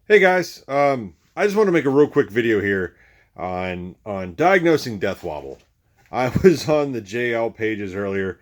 Hey guys, I just want to make a real quick video here on diagnosing death wobble. I was on the JL pages earlier,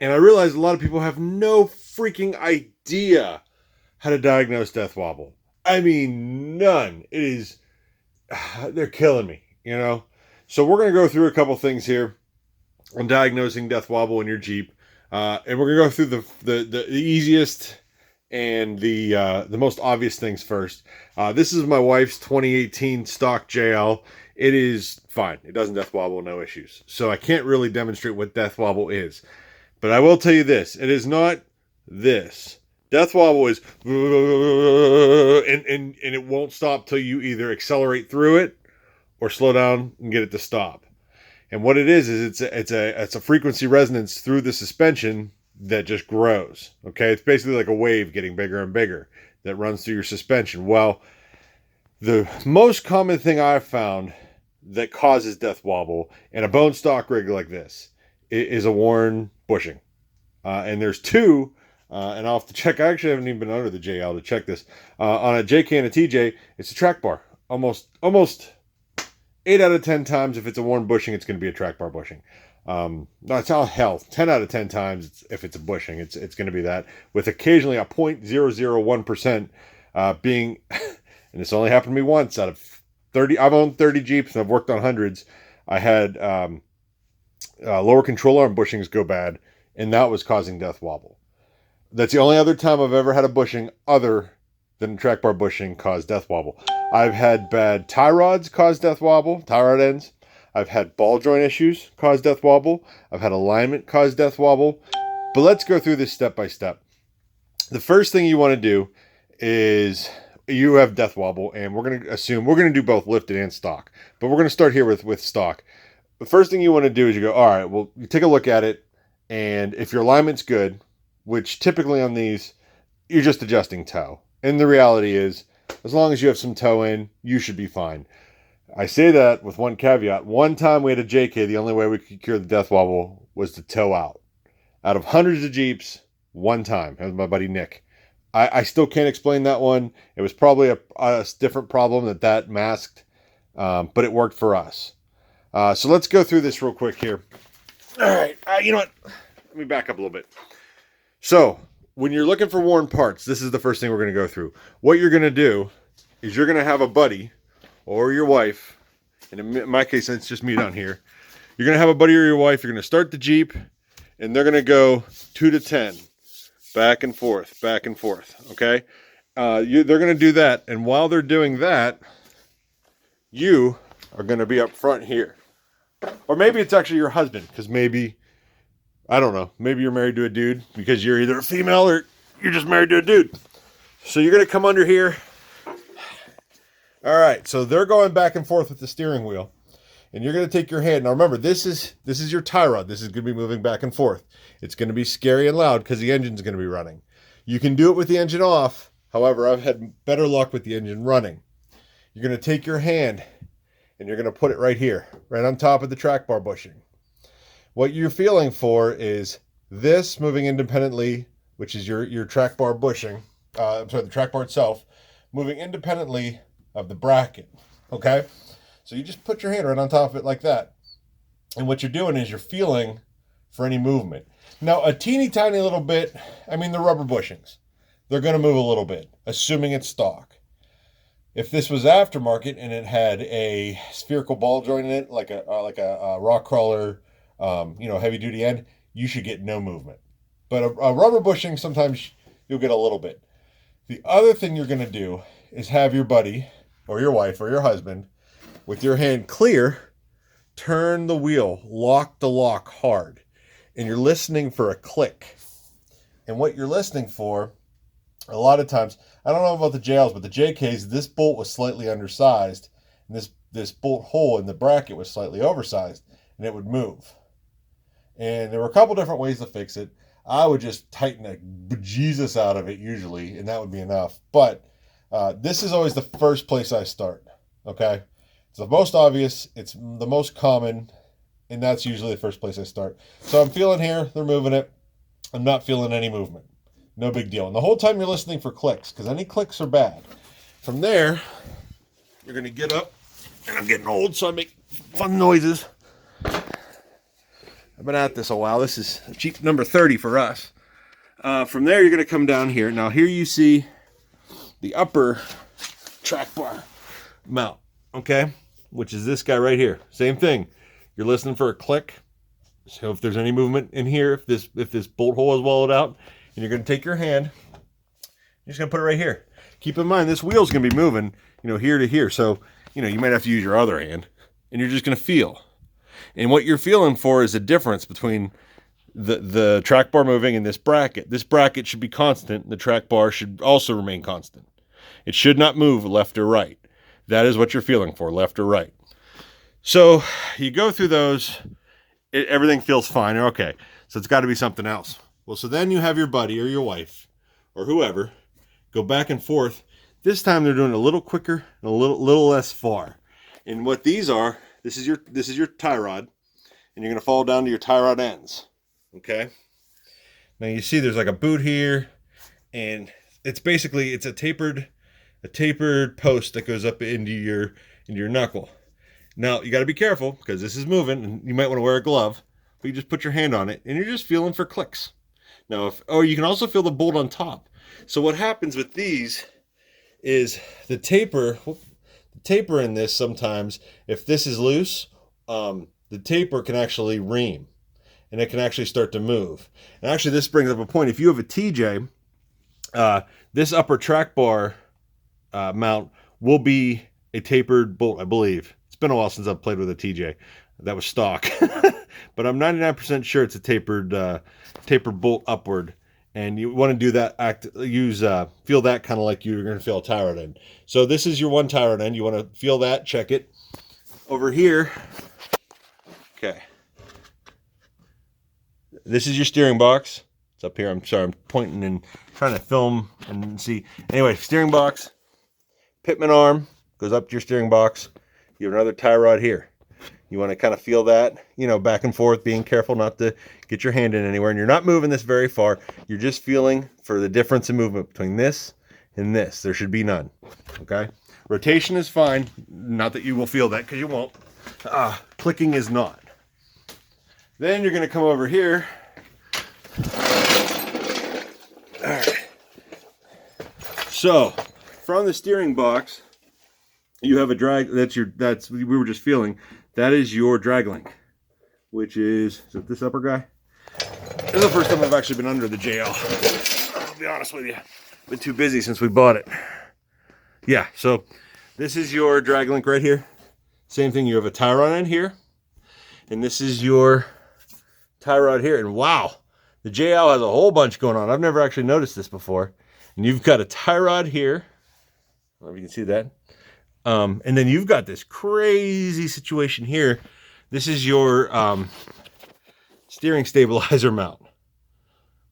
and I realized a lot of people have no freaking idea how to diagnose death wobble. I mean, none. It is they're killing me, you know. So we're gonna go through a couple things here on diagnosing death wobble in your Jeep, and we're gonna go through the easiest and the most obvious things first. This is my wife's 2018 stock JL. It is fine. It doesn't death wobble, no issues. So I can't really demonstrate what death wobble is. But I will tell you this: it is not this. Death wobble is and it won't stop till you either accelerate through it or slow down and get it to stop. And what it is it's a frequency resonance through the suspension that just grows. Okay, it's basically like a wave getting bigger and bigger that runs through your suspension. Well, the most common thing I've found that causes death wobble in a bone stock rig like this is a worn bushing. And there's two, and I'll have to check. I actually haven't even been under the JL to check this. On a JK and a TJ, it's a track bar. Almost 8 out of 10 times, if it's a worn bushing, it's going to be a track bar bushing. That's all hell. 10 out of 10 times, if it's a bushing, it's going to be that, with occasionally a 0.001% being, and this only happened to me once out of 30. I've owned 30 Jeeps and I've worked on hundreds. I had lower control arm bushings go bad, and that was causing death wobble. That's the only other time I've ever had a bushing other than track bar bushing cause death wobble. I've had bad tie rods cause death wobble, tie rod ends. I've had ball joint issues cause death wobble. I've had alignment cause death wobble. But let's go through this step by step. The first thing you want to do is you have death wobble, and we're going to assume we're going to do both lifted and stock. But we're going to start here with stock. The first thing you want to do is you go, all right, well, you take a look at it, and if your alignment's good, which typically on these, you're just adjusting toe. And the reality is, as long as you have some toe in, you should be fine. I say that with one caveat. One time we had a JK, the only way we could cure the death wobble was to toe out. Out of hundreds of Jeeps, one time. That was my buddy Nick. I still can't explain that one. It was probably a different problem that masked, but it worked for us. So let's go through this real quick here. All right. You know what? Let me back up a little bit. So when you're looking for worn parts, this is the first thing we're going to go through. What you're going to do is you're going to have a buddy or your wife, and in my case, it's just me down here. You're going to have a buddy or your wife. You're going to start the Jeep, and they're going to go 2 to 10, back and forth, okay? They're going to do that, and while they're doing that, you are going to be up front here. Or maybe it's actually your husband, because maybe, I don't know, maybe you're married to a dude because you're either a female or you're just married to a dude. So you're going to come under here. All right, so they're going back and forth with the steering wheel. And you're going to take your hand. Now remember, this is your tie rod. This is going to be moving back and forth. It's going to be scary and loud because the engine's going to be running. You can do it with the engine off. However, I've had better luck with the engine running. You're going to take your hand and you're going to put it right here, right on top of the track bar bushing. What you're feeling for is this moving independently, which is your track bar bushing. The track bar itself, moving independently of the bracket. Okay? So you just put your hand right on top of it like that. And what you're doing is you're feeling for any movement. Now, a teeny tiny little bit, I mean, the rubber bushings, they're going to move a little bit, assuming it's stock. If this was aftermarket and it had a spherical ball joint in it, like a rock crawler, heavy duty end, you should get no movement. But a rubber bushing, sometimes you'll get a little bit. The other thing you're going to do is have your buddy or your wife or your husband, with your hand clear, turn the wheel, lock the lock hard, and you're listening for a click. And what you're listening for, a lot of times, I don't know about the JLs, but the JKs, this bolt was slightly undersized, and this bolt hole in the bracket was slightly oversized, and it would move. And there were a couple different ways to fix it. I would just tighten the bejesus out of it usually, and that would be enough. But this is always the first place I start, okay? It's the most obvious, it's the most common, and that's usually the first place I start. So I'm feeling here, they're moving it. I'm not feeling any movement. No big deal. And the whole time you're listening for clicks, because any clicks are bad. From there, you're going to get up, and I'm getting old, so I make fun noises. I've been at this a while. This is Jeep number 30 for us. From there, you're going to come down here. Now, here you see the upper track bar mount, okay? Which is this guy right here. Same thing. You're listening for a click. So if there's any movement in here, if this bolt hole is wallowed out, and you're going to take your hand, you're just going to put it right here. Keep in mind, this wheel's going to be moving, here to here. So, you might have to use your other hand, and you're just going to feel. And what you're feeling for is the difference between the track bar moving and this bracket. This bracket should be constant. The track bar should also remain constant. It should not move left or right. That is what you're feeling for, left or right. So you go through those, everything feels fine. Okay, so it's got to be something else. Well, so then you have your buddy or your wife or whoever go back and forth. This time they're doing it a little quicker and a little less far. And what these are, this is your tie rod, and you're going to fall down to your tie rod ends. Okay. Now you see there's like a boot here, and it's a tapered post that goes up into your knuckle. Now you got to be careful because this is moving, and you might want to wear a glove. But you just put your hand on it, and you're just feeling for clicks. Now, you can also feel the bolt on top. So what happens with these is the taper in this sometimes, if this is loose, the taper can actually ream, and it can actually start to move. And actually, this brings up a point. If you have a TJ, this upper track bar mount will be a tapered bolt, I believe. It's been a while since I've played with a TJ. That was stock. But I'm 99% sure it's a tapered bolt upward. And you want to do that, feel that kind of like you're going to feel a tie rod end. So this is your one tie rod end. You want to feel that, check it. Over here, okay. This is your steering box. It's up here. I'm sorry, I'm pointing and trying to film and see. Anyway, steering box, pitman arm goes up to your steering box. You have another tie rod here. You want to kind of feel that, back and forth, being careful not to get your hand in anywhere. And you're not moving this very far. You're just feeling for the difference in movement between this and this. There should be none. Okay? Rotation is fine. Not that you will feel that, because you won't. Clicking is not. Then you're going to come over here. All right. So, from the steering box, you have a drag. We were just feeling. That is your drag link, which is it this upper guy? This is the first time I've actually been under the JL. I'll be honest with you. Been too busy since we bought it. Yeah, so this is your drag link right here. Same thing, you have a tie rod end here. And this is your tie rod here. And wow, the JL has a whole bunch going on. I've never actually noticed this before. And you've got a tie rod here. I don't know if you can see that. And then you've got this crazy situation here. This is your steering stabilizer mount.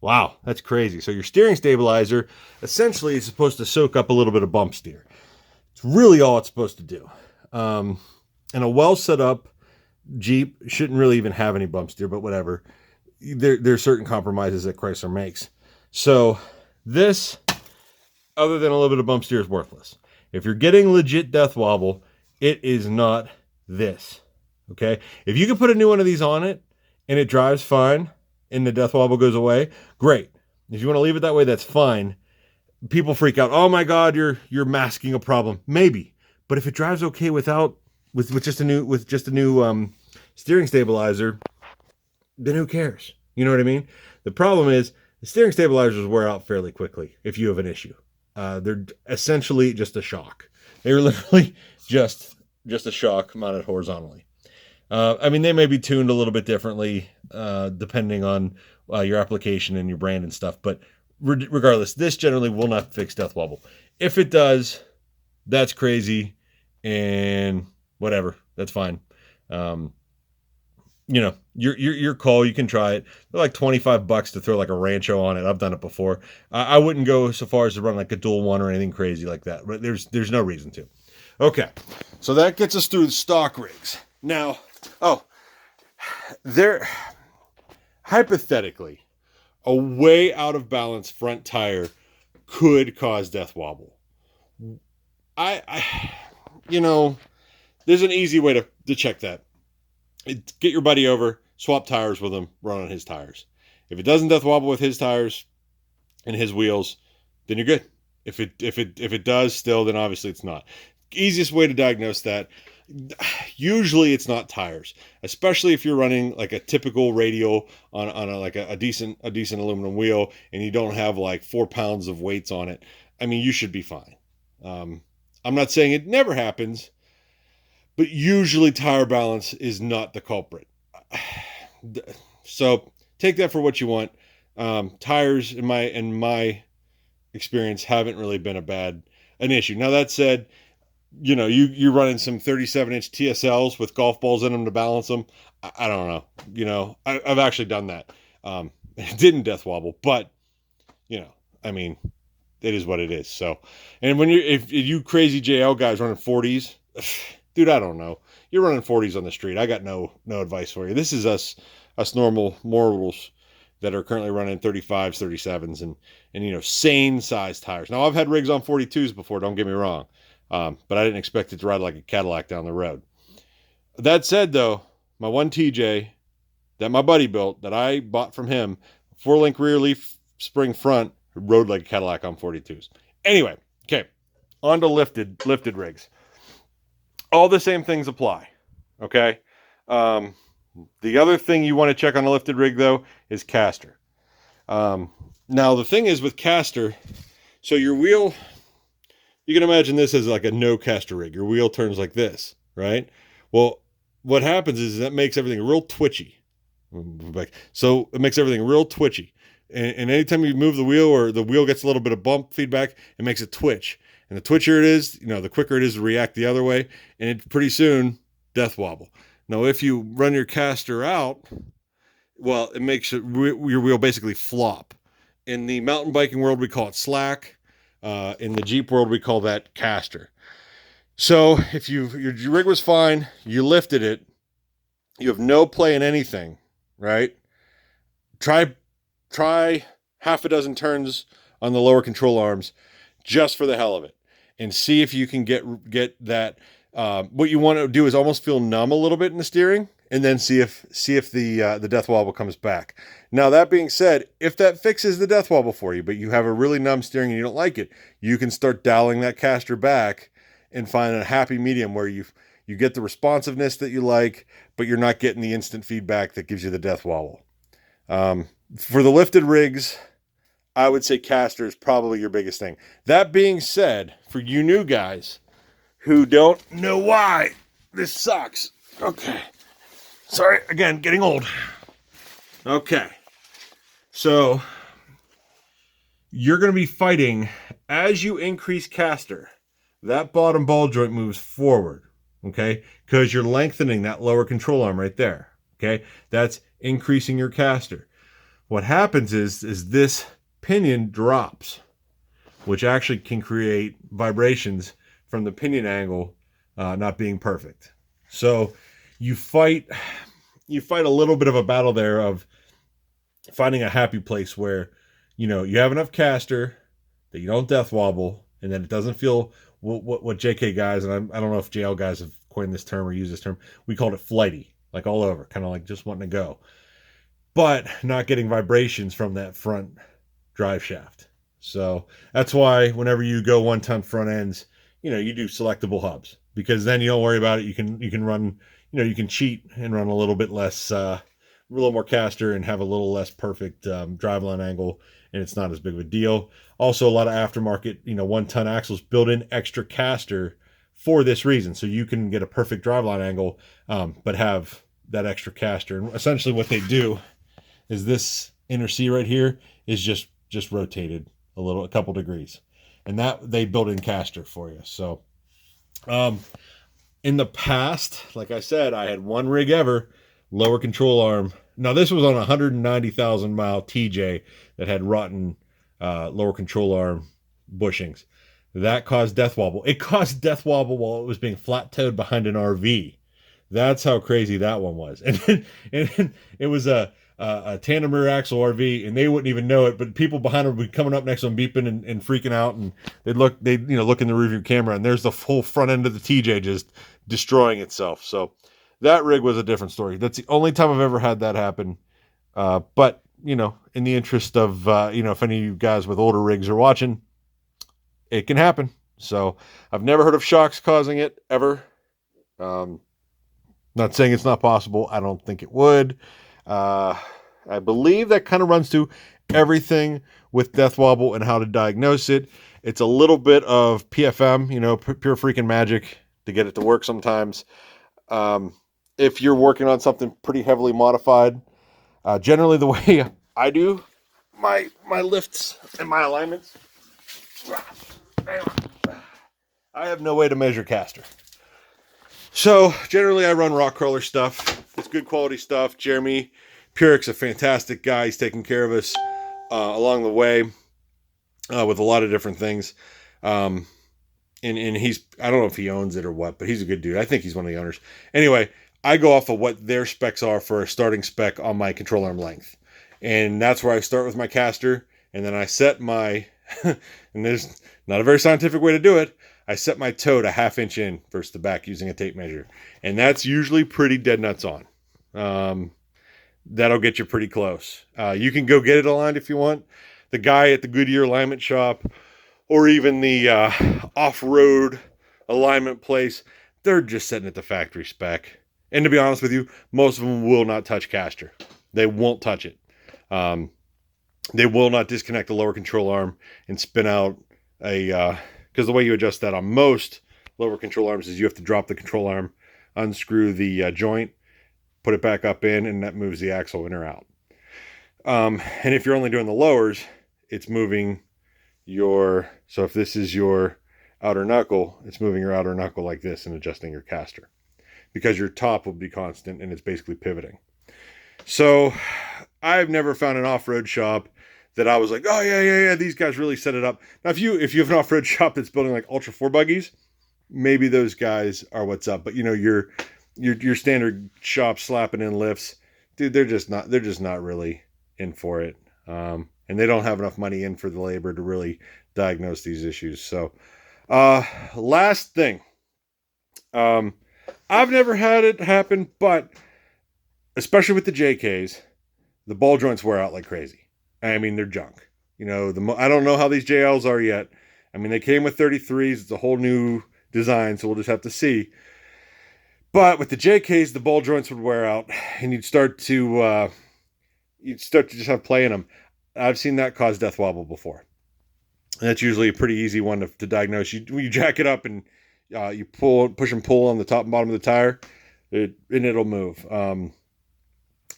Wow, that's crazy. So your steering stabilizer essentially is supposed to soak up a little bit of bump steer. It's really all it's supposed to do. And a well set up Jeep shouldn't really even have any bump steer, but whatever. There's certain compromises that Chrysler makes. So this, other than a little bit of bump steer, is worthless. If you're getting legit death wobble, it is not this, okay? If you can put a new one of these on it and it drives fine and the death wobble goes away, great. If you want to leave it that way, that's fine. People freak out. Oh my God, you're masking a problem. Maybe, but if it drives okay with just a new steering stabilizer, then who cares? You know what I mean? The problem is the steering stabilizers wear out fairly quickly if you have an issue. They're essentially just a shock. They're literally just a shock mounted horizontally. I mean, they may be tuned a little bit differently depending on your application and your brand and stuff. But regardless, this generally will not fix death wobble. If it does, that's crazy, and whatever, that's fine. Your call. You can try it. They're like $25 to throw like a Rancho on it. I've done it before. I wouldn't go so far as to run like a dual one or anything crazy like that. But there's no reason to. Okay, so that gets us through the stock rigs. Now, they're hypothetically a way out of balance front tire could cause death wobble. I you know, there's an easy way to check that. Get your buddy over, swap tires with him, run on his tires. If it doesn't death wobble with his tires and his wheels, then you're good. If it does still, then obviously it's not. Easiest way to diagnose that, usually it's not tires, especially if you're running like a typical radial on a decent aluminum wheel and you don't have like 4 pounds of weights on it. I mean, you should be fine. I'm not saying it never happens, but usually tire balance is not the culprit. So take that for what you want. Tires in my experience haven't really been an issue. Now that said, you're running some 37-inch TSLs with golf balls in them to balance them. I don't know. I've actually done that. It didn't death wobble, but I mean, it is what it is. So, and if you crazy JL guys running 40s, dude, I don't know. You're running 40s on the street. I got no advice for you. This is us normal mortals that are currently running 35s, 37s, and sane size tires. Now I've had rigs on 42s before. Don't get me wrong. But I didn't expect it to ride like a Cadillac down the road. That said, though, my one TJ that my buddy built, that I bought from him, 4-link rear leaf spring front, rode like a Cadillac on 42s. Anyway, okay, on to lifted rigs. All the same things apply, okay? The other thing you want to check on a lifted rig, though, is caster. Now, the thing is with caster, so your wheel... You can imagine this as like a no caster rig. Your wheel turns like this, right? Well, what happens is that makes everything real twitchy. So it makes everything real twitchy. And anytime you move the wheel or the wheel gets a little bit of bump feedback, it makes it twitch. And the twitchier it is, the quicker it is to react the other way. And it pretty soon, death wobble. Now, if you run your caster out, well, it makes your wheel basically flop. In the mountain biking world, we call it slack. In the Jeep world, we call that caster. So if your rig was fine, you lifted it, you have no play in anything, right? Try half a dozen turns on the lower control arms just for the hell of it, and see if you can get that. What you want to do is almost feel numb a little bit in the steering, and then see if the death wobble comes back. Now, that being said, if that fixes the death wobble for you, but you have a really numb steering and you don't like it, you can start dialing that caster back and find a happy medium where you get the responsiveness that you like, but you're not getting the instant feedback that gives you the death wobble. For the lifted rigs, I would say caster is probably your biggest thing. That being said, for you new guys who don't know why this sucks. Okay. Sorry, again, getting old. Okay. So, you're going to be fighting as you increase caster. That bottom ball joint moves forward, okay? Because you're lengthening that lower control arm right there, okay? That's increasing your caster. What happens is this pinion drops, which actually can create vibrations from the pinion angle not being perfect. So, you fight a little bit of a battle there of finding a happy place where, you have enough caster that you don't death wobble, and then it doesn't feel what JK guys, and I don't know if JL guys have coined this term or used this term, we called it flighty, like all over, kind of like just wanting to go, but not getting vibrations from that front drive shaft. So that's why whenever you go 1-ton front ends, you do selectable hubs, because then you don't worry about it. You can run, you can cheat and run a little bit less, a little more caster and have a little less perfect driveline angle, and it's not as big of a deal. Also, a lot of aftermarket, 1-ton axles build in extra caster for this reason, so you can get a perfect driveline angle, but have that extra caster. And essentially, what they do is this inner C right here is just rotated a couple degrees, and that they build in caster for you. So, in the past, like I said, I had one rig ever, lower control arm. Now, this was on a 190,000 mile TJ that had rotten lower control arm bushings. That caused death wobble. It caused death wobble while it was being flat towed behind an RV. That's how crazy that one was. And it was a a tandem rear axle RV, and they wouldn't even know it, but people behind them would be coming up next to them, beeping and freaking out, and they'd look in the rearview camera, and there's the full front end of the TJ just destroying itself. So that rig was a different story. That's the only time I've ever had that happen. But in the interest of if any of you guys with older rigs are watching, it can happen. So I've never heard of shocks causing it ever. Not saying it's not possible. I don't think it would. I believe that kind of runs to everything with death wobble and how to diagnose it. It's a little bit of PFM, pure freaking magic to get it to work sometimes. If you're working on something pretty heavily modified, generally the way I do my lifts and my alignments, I have no way to measure caster. So generally I run rock crawler stuff. It's good quality stuff. Jeremy Purick's a fantastic guy. He's taking care of us along the way with a lot of different things. And he's, I don't know if he owns it or what, but he's a good dude. I think he's one of the owners. Anyway, I go off of what their specs are for a starting spec on my control arm length. And that's where I start with my caster. And then I set my, and there's not a very scientific way to do it, I set my toe to 1/2 inch in versus the back using a tape measure. And that's usually pretty dead nuts on. That'll get you pretty close. You can go get it aligned if you want. The guy at the Goodyear alignment shop or even the off-road alignment place, they're just setting it to factory spec. And to be honest with you, most of them will not touch caster. They won't touch it. They will not disconnect the lower control arm and spin out a... because the way you adjust that on most lower control arms is you have to drop the control arm, unscrew the joint, put it back up in, and that moves the axle in or out. And if you're only doing the lowers, it's moving your... So if this is your outer knuckle, it's moving your outer knuckle like this and adjusting your caster. Because your top will be constant and it's basically pivoting. So I've never found an off-road shop that I was like, oh yeah, these guys really set it up. Now, if you have an off-road shop that's building like Ultra 4 buggies, maybe those guys are what's up. But your standard shop slapping in lifts, dude, they're just not really in for it. And they don't have enough money in for the labor to really diagnose these issues. So, last thing, I've never had it happen, but especially with the JKs, the ball joints wear out like crazy. I mean, they're junk. I don't know how these JLs are yet. I mean, they came with 33s. It's a whole new design, so we'll just have to see. But with the JKs, the ball joints would wear out, and you'd start to just have play in them. I've seen that cause death wobble before. And that's usually a pretty easy one to diagnose. You jack it up and you push and pull on the top and bottom of the tire, and it'll move.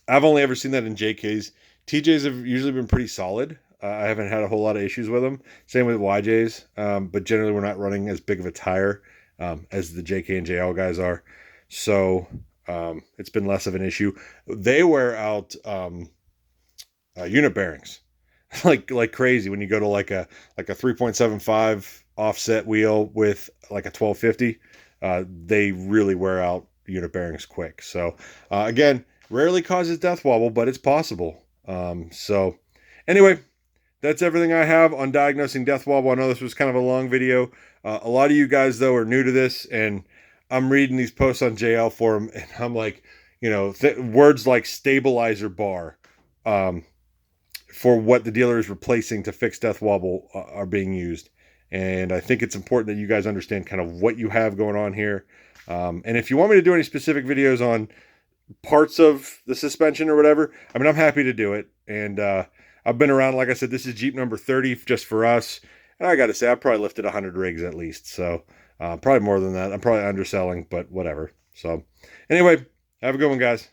I've only ever seen that in JKs. TJs have usually been pretty solid. I haven't had a whole lot of issues with them. Same with YJs, but generally we're not running as big of a tire as the JK and JL guys are. So it's been less of an issue. They wear out unit bearings like crazy when you go to like a 3.75 offset wheel with like a 1250. They really wear out unit bearings quick. So again, rarely causes death wobble, but it's possible. So anyway, that's everything I have on diagnosing death wobble. I know this was kind of a long video. A lot of you guys, though, are new to this, and I'm reading these posts on JL forum, and I'm like, words like stabilizer bar for what the dealer is replacing to fix death wobble are being used. And I think it's important that you guys understand kind of what you have going on here. And if you want me to do any specific videos on parts of the suspension or whatever, I mean, I'm happy to do it. And I've been around, like I said, this is Jeep number 30 just for us. And I got to say, I've probably lifted 100 rigs at least. So probably more than that. I'm probably underselling, but whatever. So anyway, have a good one, guys.